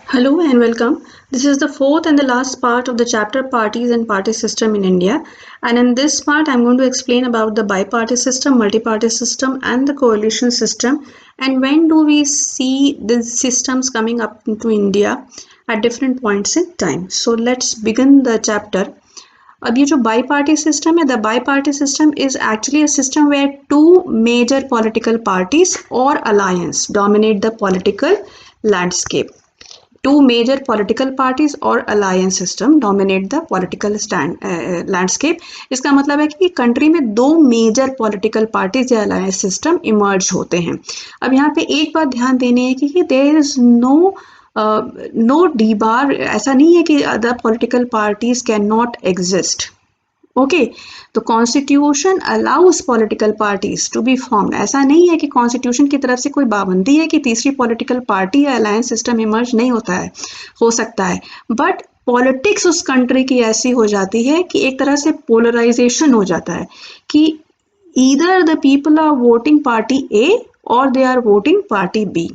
Hello and welcome. This is the fourth and the last part of the chapter Parties and Party System in India. And in this part, I'm going to explain about the bi-party system, multi-party system, and the coalition system. And when do we see these systems coming up into India at different points in time. So let's begin the chapter. अब ये जो bi party system है, the bi party system is actually a system where two major political parties और alliance dominate the political landscape. Two major political parties or alliance system dominate the political landscape. इसका मतलब है कि country में दो major political parties या alliance system emerge होते हैं. अब यहाँ पे एक बात ध्यान देनी है कि there is no debar. ऐसा नहीं है कि other political parties can not exist. Okay, तो constitution allows political parties to be formed. ऐसा नहीं है कि कॉन्स्टिट्यूशन की तरफ से कोई पाबंदी है कि तीसरी पॉलिटिकल पार्टी या अलायंस सिस्टम इमर्ज नहीं होता है, हो सकता है, बट पॉलिटिक्स उस कंट्री की ऐसी हो जाती है कि एक तरह से पोलराइजेशन हो जाता है कि either the people are voting party A और they are voting party B.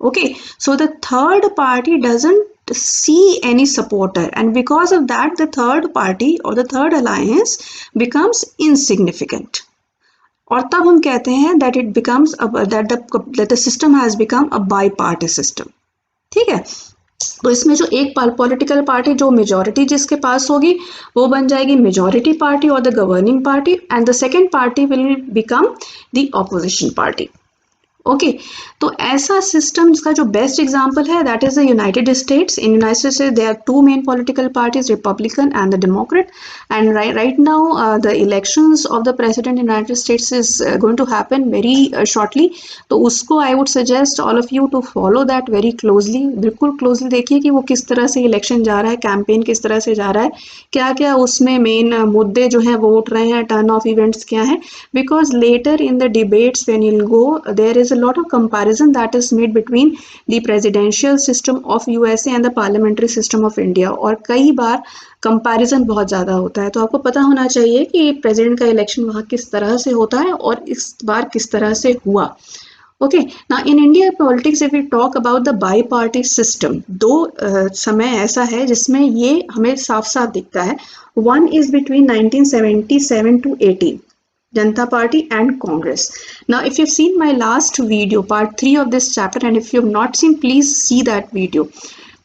Okay, so the third party doesn't see any supporter, and because of that the third party or the third alliance becomes insignificant. और तब हम कहते हैं that it becomes that the system has become a bi-party system. ठीक है, तो इसमें जो एक पॉलिटिकल पार्टी जो मेजॉरिटी जिसके पास होगी वो बन जाएगी मेजॉरिटी पार्टी और the governing party, and the second party will become the opposition party. Okay, तो ऐसा सिस्टम का जो बेस्ट एग्जांपल है that is the United States. In United States there are two main political parties, Republican and the Democrat, and right now the elections of the president United States is going to happen very shortly. तो उसको I would suggest all of you to follow that very closely. बिल्कुल closely देखिए कि वो किस तरह से election जा रहा है, कैंपेन किस तरह से जा रहा है, क्या क्या उसमें मेन मुद्दे जो हैं वो उठ रहे हैं, टर्न ऑफ इवेंट्स क्या हैं, because later in the debates when you go there is a lot of comparison that is made between the presidential system of USA and the parliamentary system of India. और कई बार comparison बहुत ज़्यादा होता है, तो आपको पता होना चाहिए कि प्रेसिडेंट का इलेक्शन वहाँ किस तरह से होता है और इस बार किस तरह से हुआ. Okay, now in India politics if we talk about the bi-party system, दो समय ऐसा है जिसमें ये हमें साफ साफ दिखता है. One is between 1977 to 80. Janata Party and Congress. Now if you've seen my last video, part 3 of this chapter, and if you've not seen, please see that video.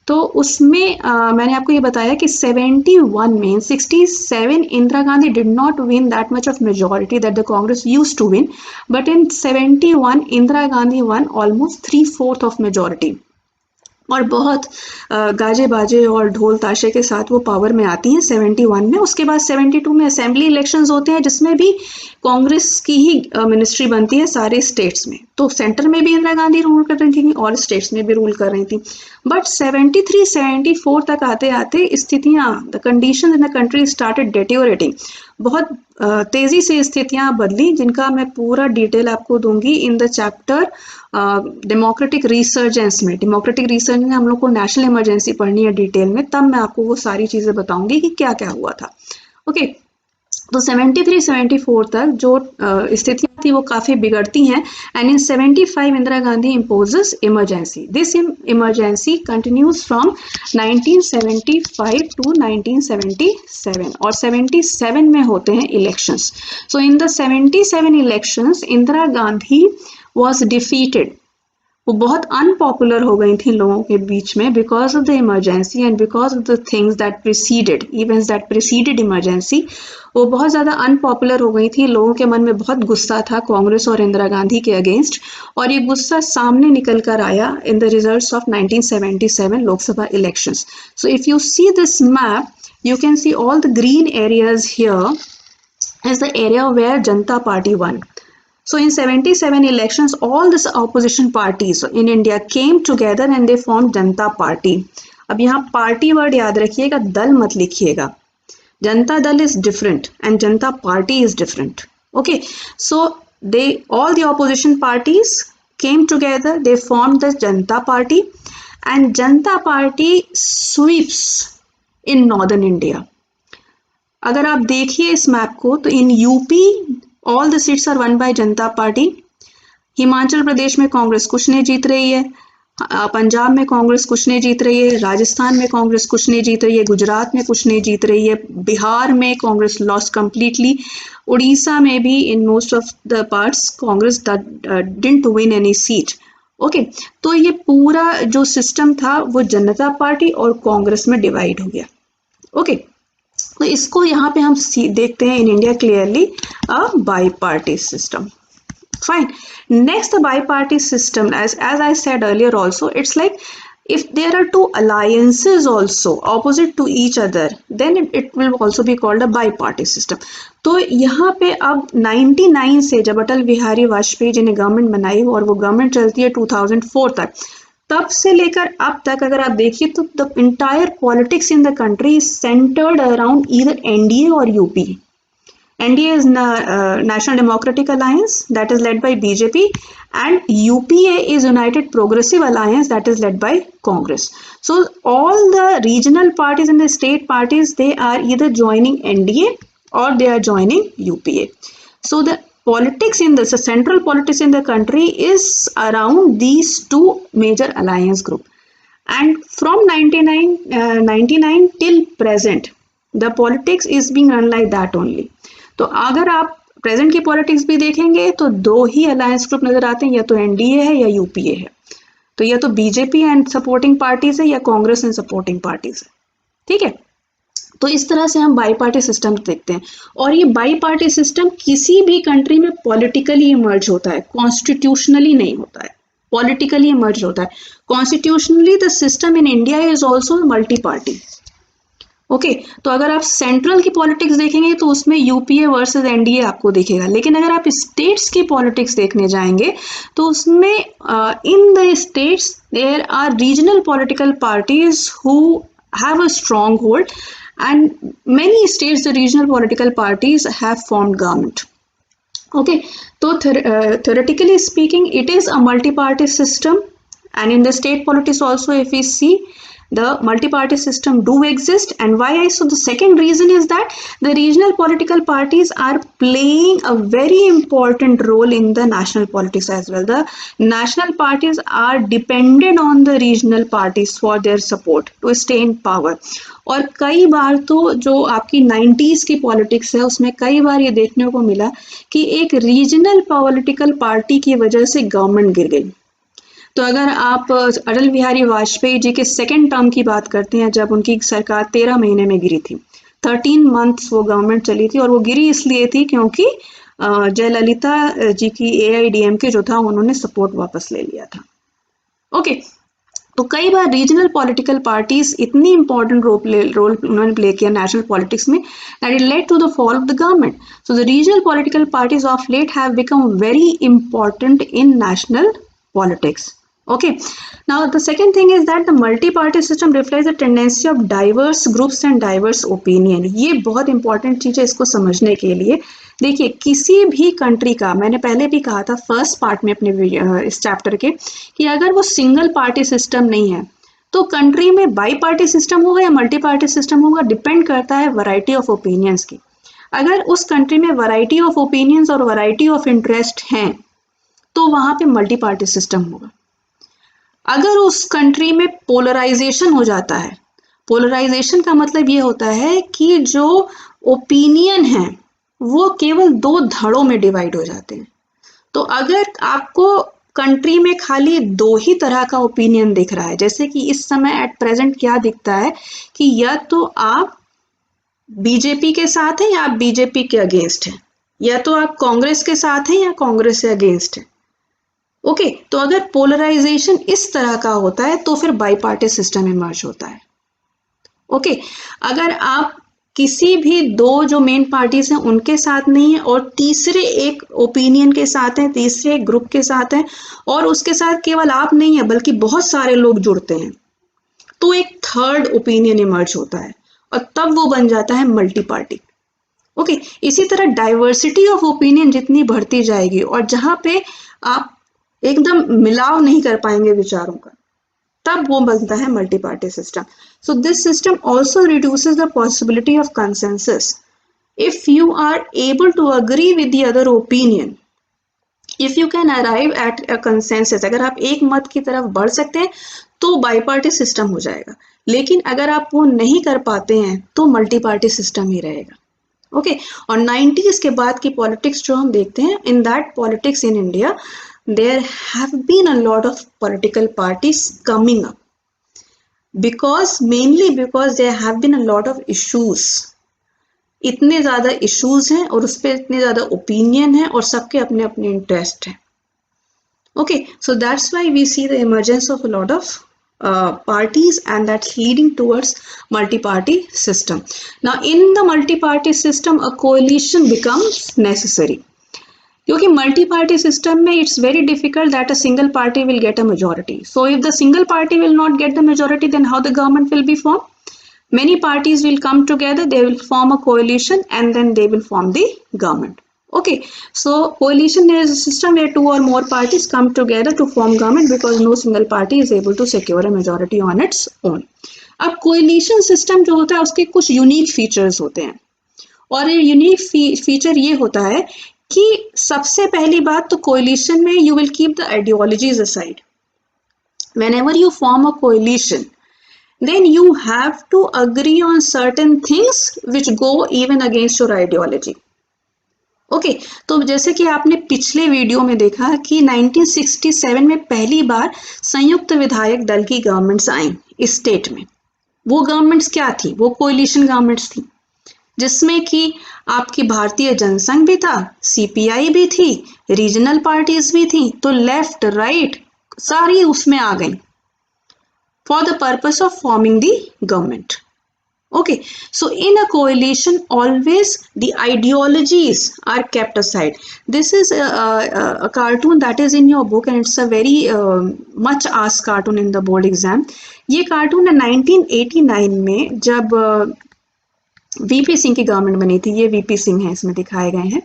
तो उसमें मैंने आपको ये बताया कि 71 में 67 Indira Gandhi did not win that much of majority that the Congress used to win, but in 71 Indira Gandhi won almost 3/4 of majority, और बहुत गाजे बाजे और ढोल ताशे के साथ वो पावर में आती हैं 71 में. उसके बाद 72 में असेंबली इलेक्शंस होते हैं जिसमें भी कांग्रेस की ही मिनिस्ट्री बनती है सारे स्टेट्स में. तो सेंटर में भी इंदिरा गांधी रूल कर रही थी और स्टेट्स में भी रूल कर रही थी. बट 73-74 तक आते आते स्थितियाँ, the condition in the country started deteriorating. बहुत तेजी से स्थितियां बदली, जिनका मैं पूरा डिटेल आपको दूंगी in the chapter democratic resurgence में. डेमोक्रेटिक रिसर्जेंस में हम लोग को नेशनल इमरजेंसी पढ़नी है डिटेल में, तब मैं आपको वो सारी चीजें बताऊंगी कि क्या क्या हुआ था. ओके, तो 73-74 तक जो स्थितियां थी वो काफ़ी बिगड़ती हैं, and in 75 Indira Gandhi imposes emergency. This emergency continues from 1975 to 1977, और 77 में होते हैं elections. So in the 77 elections Indira Gandhi was defeated. वो बहुत अनपॉपुलर हो गई थी लोगों के बीच में because of the emergency and because of the things that preceded, events that preceded emergency. वो बहुत ज़्यादा अनपॉपुलर हो गई थी. लोगों के मन में बहुत गुस्सा था कांग्रेस और इंदिरा गांधी के अगेंस्ट, और ये गुस्सा सामने निकल कर आया in the results of 1977 Lok Sabha elections. So if you see this map, you can see all the green areas here is the area where Janata Party won. So in 77 elections, all these opposition parties in India came together and they formed Janata Party. अब यहाँ party word याद रखिएगा, दल मत लिखिएगा. Janata Dal is different and Janata Party is different. Okay, so all the opposition parties came together, they formed the Janata Party, and Janata Party sweeps in northern India. अगर आप देखिए इस मैप को, तो in UP all the seats are won by Janata Party. Himachal Pradesh में कांग्रेस कुछ नहीं जीत रही है. पंजाब में कांग्रेस कुछ नहीं जीत रही है, राजस्थान में कांग्रेस कुछ नहीं जीत रही है, गुजरात में कुछ नहीं जीत रही है, बिहार में कांग्रेस लॉस्ट कंप्लीटली, उड़ीसा में भी in most of the parts Congress didn't win any seat. Okay, तो ये पूरा जो सिस्टम था वो जनता पार्टी और कांग्रेस में डिवाइड हो गया। ओके, तो इसको यहाँ पे हम देखते हैं in India clearly a by party system. Fine. Next, the bi-party system, as I said earlier also, it's like if there are two alliances also opposite to each other, then it will also be called a bi-party system. तो यहाँ पे अब 99 से जब अटल बिहारी वाजपेयी जी ने government बनाई और वो गवर्नमेंट चलती है 2004 तक, तब से लेकर अब तक अगर आप देखिए तो the entire politics in the country is centred around either NDA और UP. NDA is National Democratic Alliance, that is led by BJP, and UPA is United Progressive Alliance, that is led by Congress. So all the regional parties and the state parties, they are either joining NDA or they are joining UPA. So the politics in the central politics in the country is around these two major alliance group. And from 99 till present, the politics is being run like that only. तो अगर आप present की politics भी देखेंगे तो दो ही alliance group नजर आते हैं, या तो एनडीए है या यूपीए है, तो या तो बीजेपी एंड सपोर्टिंग पार्टीज है या कांग्रेस एंड सपोर्टिंग पार्टीज है। ठीक है, तो इस तरह से हम बाई पार्टी सिस्टम देखते हैं। और ये बाई पार्टी सिस्टम किसी भी कंट्री में पॉलिटिकली इमर्ज होता है, कॉन्स्टिट्यूशनली नहीं होता है, पॉलिटिकली इमर्ज होता है। Constitutionally the system in India is also multi party. Okay, तो अगर आप सेंट्रल की पॉलिटिक्स देखेंगे तो उसमें यूपीए वर्सेस एनडीए आपको दिखेगा, लेकिन अगर आप स्टेट्स की पॉलिटिक्स देखने जाएंगे तो उसमें in the states there are regional political parties who have a strong hold, and many states the regional political parties have formed government. Okay, तो theoretically speaking it is a multi-party system, and in the state politics also if we see the multi-party system do exist. And why so the second reason is that the regional political parties are playing a very important role in the national politics as well. The national parties are dependent on the regional parties for their support to stay in power. और कई बार तो जो आपकी 90s की politics है उसमें कई बार ये देखने को मिला कि एक रीजनल पॉलिटिकल पार्टी की वजह से गवर्नमेंट गिर गई। तो अगर आप अटल बिहारी वाजपेयी जी के सेकेंड टर्म की बात करते हैं, जब उनकी सरकार 13 महीने में गिरी थी, 13 मंथ्स वो गवर्नमेंट चली थी, और वो गिरी इसलिए थी क्योंकि जयललिता जी की AIDMK जो था उन्होंने सपोर्ट वापस ले लिया था। ओके, तो कई बार रीजनल पॉलिटिकल पार्टीज इतनी इंपॉर्टेंट रोल उन्होंने प्ले किया नेशनल पॉलिटिक्स में that it led to the fall of the government. So the regional political parties of late have become very important in national politics. Okay, now the second thing is that the multi-party system reflects the tendency of diverse groups and diverse opinion. ये बहुत important चीज है इसको समझने के लिए। देखिए, किसी भी कंट्री का, मैंने पहले भी कहा था फर्स्ट पार्ट में अपने इस चैप्टर के, कि अगर वो सिंगल पार्टी सिस्टम नहीं है तो कंट्री में बाई पार्टी सिस्टम होगा या मल्टी पार्टी सिस्टम होगा, डिपेंड करता है वैरायटी ऑफ ओपिनियंस की। अगर उस कंट्री में वैरायटी ऑफ ओपिनियंस और वैरायटी ऑफ इंटरेस्ट हैं तो वहां पे मल्टी पार्टी सिस्टम होगा। अगर उस कंट्री में पोलराइजेशन हो जाता है, पोलराइजेशन का मतलब ये होता है कि जो ओपिनियन है वो केवल दो धड़ों में डिवाइड हो जाते हैं। तो अगर आपको कंट्री में खाली दो ही तरह का ओपिनियन दिख रहा है, जैसे कि इस समय एट प्रेजेंट क्या दिखता है कि या तो आप बीजेपी के साथ हैं या आप बीजेपी के अगेंस्ट हैं, या तो आप कांग्रेस के साथ हैं या कांग्रेस से अगेंस्ट हैं। ओके, तो अगर पोलराइजेशन इस तरह का होता है तो फिर बाई पार्टी सिस्टम इमर्ज होता है। ओके, अगर आप किसी भी दो जो मेन पार्टीज हैं उनके साथ नहीं है और तीसरे एक ओपिनियन के साथ हैं, तीसरे एक ग्रुप के साथ हैं, और उसके साथ केवल आप नहीं है बल्कि बहुत सारे लोग जुड़ते हैं, तो एक थर्ड ओपिनियन इमर्ज होता है और तब वो बन जाता है मल्टी पार्टी। ओके, इसी तरह डाइवर्सिटी ऑफ ओपिनियन जितनी बढ़ती जाएगी और जहां पे आप एकदम मिलाव नहीं कर पाएंगे विचारों का, तब वो बनता है multi party system. So this system also reduces the possibility of consensus. If you are able to agree with the other opinion, if you can arrive at a consensus, अगर आप एक मत की तरफ बढ़ सकते हैं तो बाई पार्टी सिस्टम हो जाएगा, लेकिन अगर आप वो नहीं कर पाते हैं तो मल्टी पार्टी सिस्टम ही रहेगा। ओके और 90s के बाद की पॉलिटिक्स जो हम देखते हैं, in that politics in India there have been a lot of political parties coming up, because mainly because there have been a lot of issues, इतने ज्यादा इश्यूज हैं और उस पर इतने ज्यादा ओपिनियन है और सबके अपने अपने इंटरेस्ट हैं। Okay, so that's why we see the emergence of a lot of parties, and that's leading towards multi-party system. Now, in the multi-party system, a coalition becomes necessary. क्योंकि multi-party system में it's very difficult that a single party will get a majority. So, if the single party will not get the majority, then how the government will be formed? Many parties will come together, they will form a coalition, and then they will form the government. Okay, so coalition is a system where two or more parties come together to form government because no single party is able to secure a majority on its own. अब coalition system जो होता है उसके कुछ unique features होते हैं, और ये unique feature ये होता है कि सबसे पहली बात तो coalition में you will keep the ideologies aside. Whenever you form a coalition, then you have to agree on certain things which go even against your ideology. Okay तो जैसे कि आपने पिछले वीडियो में देखा कि 1967 में पहली बार संयुक्त विधायक दल की गवर्नमेंट्स आई इस स्टेट में। वो गवर्नमेंट्स क्या थी? वो कोलिशन गवर्नमेंट्स थी, जिसमें कि आपकी भारतीय जनसंघ भी था, सीपीआई भी थी, रीजनल पार्टीज भी थी, तो लेफ्ट राइट सारी उसमें आ गई for the purpose of forming the government. Okay, so in a coalition, always the ideologies are kept aside. This is a cartoon that is in your book, and it's a very much asked cartoon in the board exam. ये cartoon 1989 में जब VP Singh की government बनी थी, ये VP Singh है इसमें दिखाए गए हैं।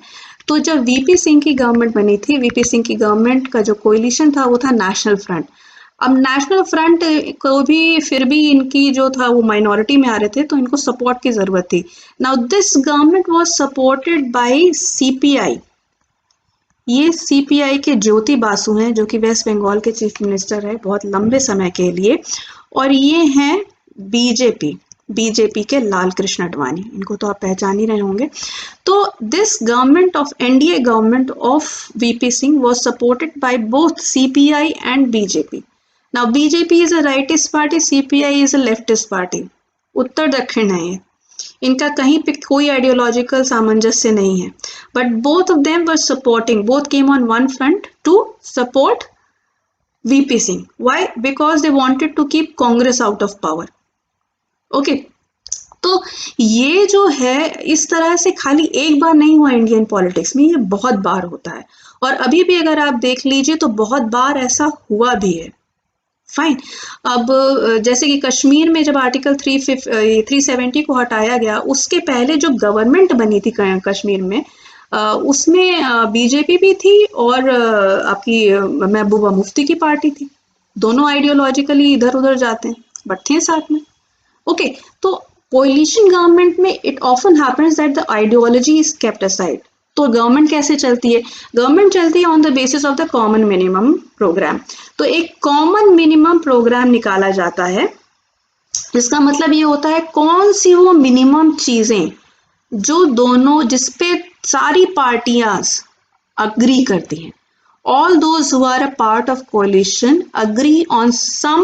तो जब वीपी सिंह की गवर्नमेंट बनी थी, वीपी सिंह की गवर्नमेंट का जो कोलिशन था वो था नेशनल फ्रंट। अब नेशनल फ्रंट को भी फिर भी इनकी जो था वो माइनॉरिटी में आ रहे थे, तो इनको सपोर्ट की जरूरत थी। Now this government was supported by CPI. ये सीपीआई के ज्योति बासु हैं जो कि वेस्ट बंगाल के चीफ मिनिस्टर है बहुत लंबे समय के लिए, और ये हैं बीजेपी के लाल कृष्ण आडवाणी, इनको तो आप पहचान ही रहे होंगे। तो this government of NDA government of VP Singh was supported by both CPI and BJP. Now BJP is a rightist party, CPI is a leftist party. उत्तर दक्षिण है ये, इनका कहीं पे कोई आइडियोलॉजिकल सामंजस्य नहीं है, but both of them were supporting, both came on one front to support VP Singh. Why? Because they wanted to keep Congress out of power. Okay, तो ये जो है इस तरह से खाली एक बार नहीं हुआ इंडियन पॉलिटिक्स में, ये बहुत बार होता है, और अभी भी अगर आप देख लीजिए तो बहुत बार ऐसा हुआ भी है। फाइन। अब जैसे कि कश्मीर में जब आर्टिकल 370 को हटाया गया, उसके पहले जो गवर्नमेंट बनी थी कश्मीर में, उसमें बीजेपी भी थी और आपकी महबूबा मुफ्ती की पार्टी थी। दोनों आइडियोलॉजिकली इधर उधर जाते हैं बट थे साथ में। ओके, तो कोलिशन गवर्नमेंट में it often happens that the ideology is kept aside. तो गवर्नमेंट कैसे चलती है? गवर्नमेंट चलती है on the basis of the common minimum programme. तो एक कॉमन मिनिमम प्रोग्राम निकाला जाता है, इसका मतलब ये होता है कौन सी वो मिनिमम चीजें जो दोनों, जिसपे सारी पार्टियां अग्री करती हैं। All those who are a part of coalition agree on some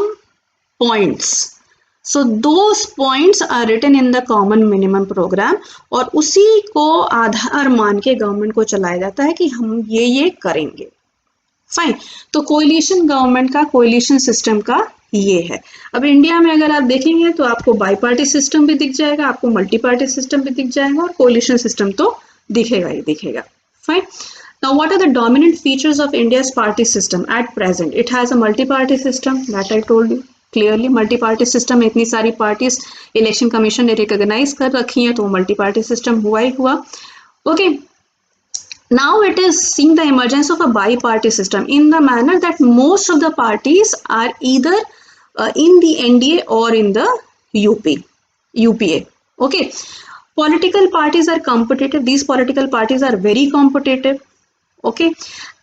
points, so those points are written in the common minimum programme, और उसी को आधार मान के गवर्नमेंट को चलाया जाता है कि हम ये करेंगे। फाइन। तो कोलिशन गवर्नमेंट का, कोलिशन सिस्टम का ये है। अब इंडिया में अगर आप देखेंगे तो आपको बाई पार्टी सिस्टम भी दिख जाएगा, आपको मल्टी पार्टी सिस्टम भी दिख जाएगा, और कोलिशन सिस्टम तो दिखेगा ही दिखेगा। Fine. Now, what are the dominant features of India's party system at present? It has a multi-party system that I told you clearly. Multi-party system में इतनी सारी parties इलेक्शन कमीशन ने रिकॉग्नाइज कर रखी हैं, तो मल्टी-पार्टी सिस्टम हुआ ही हुआ। Okay. Now it is seeing the emergence of a bi-party system in the manner that most of the parties are either in the NDA or in the UPA. Okay. Political parties are competitive. These political parties are very competitive. Okay,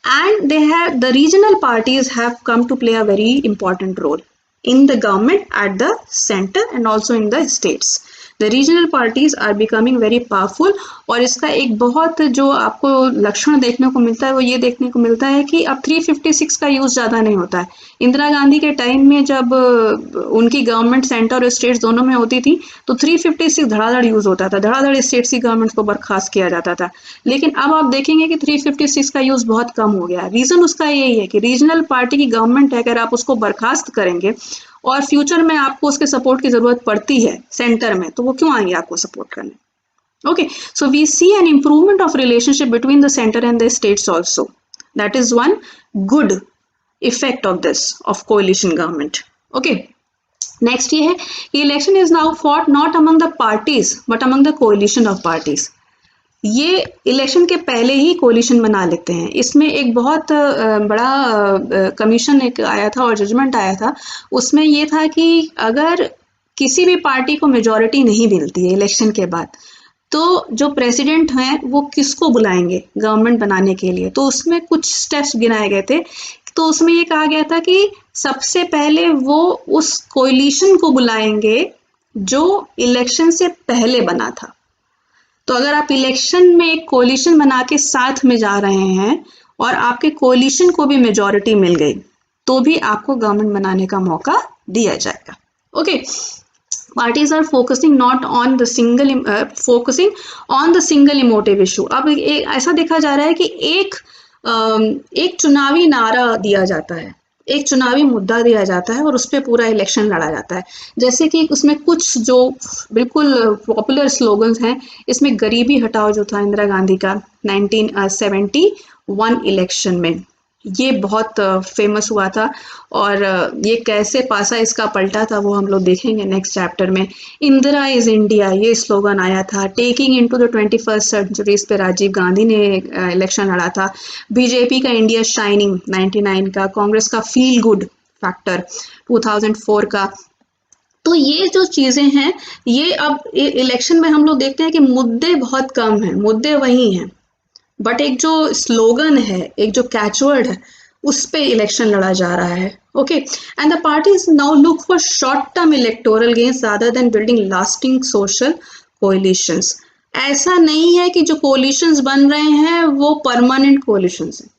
and the regional parties have come to play a very important role in the government at the center and also in the states. The regional parties are becoming very powerful, और इसका एक बहुत जो आपको लक्षण देखने को मिलता है वो ये देखने को मिलता है कि अब 356 का यूज ज़्यादा नहीं होता है। इंदिरा गांधी के टाइम में जब उनकी गवर्नमेंट सेंटर और स्टेट्स दोनों में होती थी तो 356 धड़ाधड़ यूज होता था, धड़ाधड़ स्टेट्स की गवर्नमेंट को बर्खास्त किया जाता था। लेकिन अब आप देखेंगे कि 356 का यूज बहुत कम हो गया है। रीजन उसका यही है कि रीजनल पार्टी की गवर्नमेंट है, अगर आप उसको बर्खास्त करेंगे और फ्यूचर में आपको उसके सपोर्ट की जरूरत पड़ती है सेंटर में, तो वो क्यों आएंगे आपको सपोर्ट करने? Okay, so we see an improvement of relationship between the center and the states also. That is one good effect of this, of coalition government. Okay, next ये है कि election is now fought not among the parties but among the coalition of parties. ये election के पहले ही collision बना लेते हैं। इसमें एक बहुत बड़ा कमीशन एक आया था और जजमेंट आया था, उसमें ये था कि अगर किसी भी पार्टी को मेजॉरिटी नहीं मिलती है इलेक्शन के बाद, तो जो प्रेसिडेंट हैं वो किसको बुलाएंगे गवर्नमेंट बनाने के लिए। तो उसमें कुछ स्टेप्स गिनाए गए थे। तो उसमें ये कहा गया था कि सबसे पहले वो उस कोलिशन को बुलाएंगे जो इलेक्शन से पहले बना था। तो अगर आप इलेक्शन में एक कोलिशन बना के साथ में जा रहे हैं और आपके कोलिशन को भी मेजॉरिटी मिल गई, तो भी आपको गवर्नमेंट बनाने का मौका दिया जाएगा। Okay, parties are focusing not on the single focusing on the single emotive issue. अब ऐसा देखा जा रहा है कि एक चुनावी नारा दिया जाता है, एक चुनावी मुद्दा दिया जाता है और उस पर पूरा इलेक्शन लड़ा जाता है। जैसे कि उसमें कुछ जो बिल्कुल पॉपुलर स्लोगन्स हैं, इसमें गरीबी हटाओ जो था इंदिरा गांधी का 1971 इलेक्शन में, ये बहुत फेमस हुआ था। और ये कैसे पासा इसका पलटा था वो हम लोग देखेंगे नेक्स्ट चैप्टर में। इंदिरा इज इंडिया ये स्लोगन आया था। Taking into the 21st century, इस पे राजीव गांधी ने इलेक्शन लड़ा था। बीजेपी का इंडिया शाइनिंग 99 का, कांग्रेस का फील गुड फैक्टर 2004 का। तो ये जो चीजें हैं, ये अब इलेक्शन में हम लोग देखते हैं कि मुद्दे बहुत कम हैं, मुद्दे वही हैं, बट एक जो स्लोगन है, एक जो कैचवर्ड है, उस पे इलेक्शन लड़ा जा रहा है। Okay, and the parties now look for short term electoral gains rather than building lasting social collisions. ऐसा नहीं है कि जो कोलिशंस बन रहे हैं वो परमानेंट कोलिशंस हैं।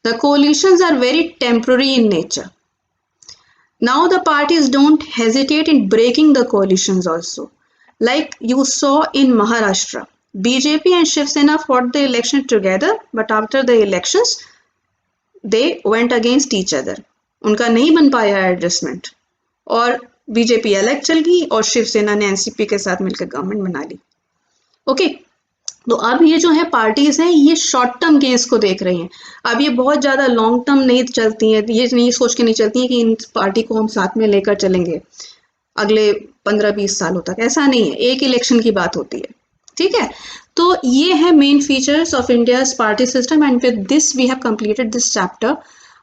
The coalitions are very temporary in nature. Now the parties don't hesitate in breaking the coalitions also, like you saw in Maharashtra. BJP and Shiv Sena fought the election together, but after the elections, they went against each other. उनका नहीं बन पाया adjustment और BJP अलग चल गई और शिव सेना ने NCP के साथ मिलकर गवर्नमेंट बना ली। ओके, तो अब ये जो है पार्टीज हैं, ये शॉर्ट टर्म गेन्स को देख रही हैं। अब ये बहुत ज़्यादा लॉन्ग टर्म नहीं चलती हैं, ये नहीं सोच के नहीं चलती हैं कि इन पार्टी को हम साथ में लेकर चलेंगे अगले 15-20 सालों तक। ऐसा नहीं है, एक इलेक्शन की बात होती है। ठीक है, तो ये है main features of India's party system, and with this we have completed this chapter.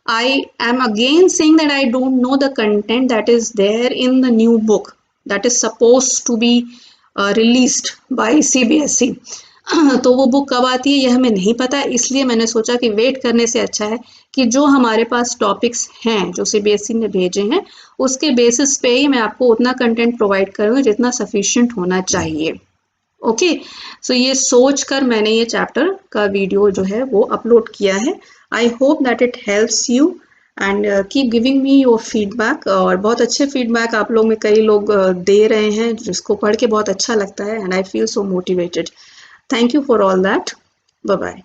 I am again saying that I don't know the content that is there in the new book that is supposed to be released by CBSE. तो वो book कब आती है ये हमें नहीं पता, इसलिए मैंने सोचा कि वेट करने से अच्छा है कि जो हमारे पास टॉपिक्स हैं जो CBSE ने भेजे हैं उसके बेसिस पे ही मैं आपको उतना कंटेंट प्रोवाइड करूँगी जितना सफिशिएंट होना चाहिए। ओके, सो ये सोच कर मैंने ये चैप्टर का वीडियो जो है वो अपलोड किया है। I hope that it helps you and keep giving me your feedback. और बहुत अच्छे फीडबैक आप लोग में कई लोग दे रहे हैं जिसको पढ़ के बहुत अच्छा लगता है, and I feel so motivated. Thank you for all that. Bye bye.